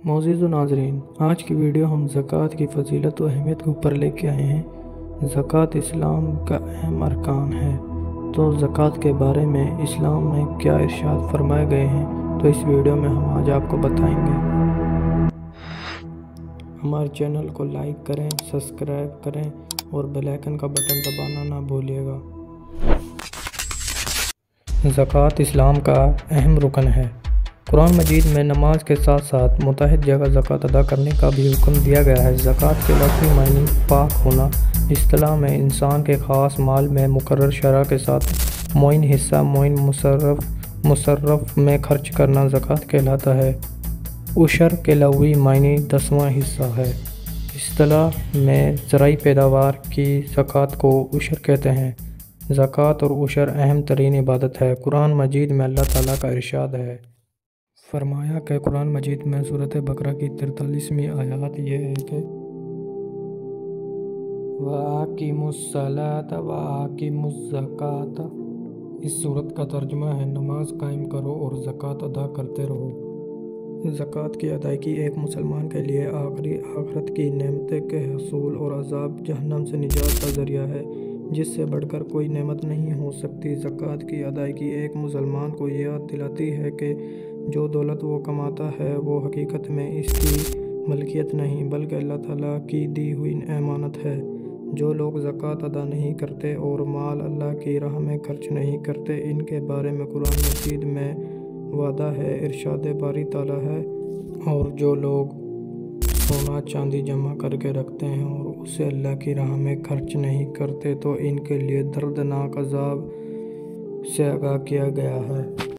معزز و ناظرین، آج کی ویڈیو ہم زکوٰۃ کی فضیلت و اہمیت کے اوپر لے کے آئے ہیں۔ زکوٰۃ اسلام کا اہم ارکان ہے، تو زکوٰۃ کے بارے میں اسلام میں کیا ارشاد فرمائے گئے ہیں تو اس ویڈیو میں ہم آج آپ کو بتائیں گے۔ ہمارے چینل کو لائک کریں، سبسکرائب کریں اور بیل آئیکن کا بٹن دبانا نہ بھولیے گا۔ زکوٰۃ اسلام کا اہم رکن ہے۔ قرآن مجید میں نماز کے ساتھ ساتھ متعدد جگہ زکوٰۃ ادا کرنے کا بھی حکم دیا گیا ہے۔ زکوٰۃ کے لفظی معنی پاک ہونا۔ اصطلاح میں انسان کے خاص مال میں مقرر شرح کے ساتھ معین حصہ معین مصرف میں خرچ کرنا زکوٰۃ کہلاتا ہے۔ عشر کے لغوی معنی 10واں حصہ ہے۔ اصطلاح میں زرعی پیداوار کی زکوٰۃ کو عشر کہتے ہیں۔ زکوٰۃ اور عشر اہم ترین عبادت ہے۔ قرآن مجید میں اللہ تعالیٰ کا ارشاد ہے۔ فرمایا کہ قرآن مجید میں سورۃ بقرہ کی 43ویں آیات یہ ہے کہ وَأَقِیمُوا الصَّلَاةَ وَآتُوا الزَّکَاةَ۔ اس سورت کا ترجمہ ہے نماز قائم کرو اور زکوٰۃ ادا کرتے رہو۔ زکوٰۃ کی ادائیگی ایک مسلمان کے لیے آخرت کی نعمتیں کے حصول اور عذاب جہنم سے نجات کا ذریعہ ہے، جس سے بڑھ کر کوئی نعمت نہیں ہو سکتی۔ زکوٰۃ کی ادائیگی ایک مسلمان کو یہ یاد دلاتی ہے کہ جو دولت وہ کماتا ہے وہ حقیقت میں اس کی ملکیت نہیں بلکہ اللہ تعالیٰ کی دی ہوئی امانت ہے۔ جو لوگ زکوٰۃ ادا نہیں کرتے اور مال اللہ کی راہ میں خرچ نہیں کرتے، ان کے بارے میں قرآن مجید میں وعدہ ہے، ارشاد باری تعالیٰ ہے۔ اور جو لوگ سونا چاندی جمع کر کے رکھتے ہیں اور اسے اللہ کی راہ میں خرچ نہیں کرتے تو ان کے لیے دردناک عذاب سے آگاہ کیا گیا ہے۔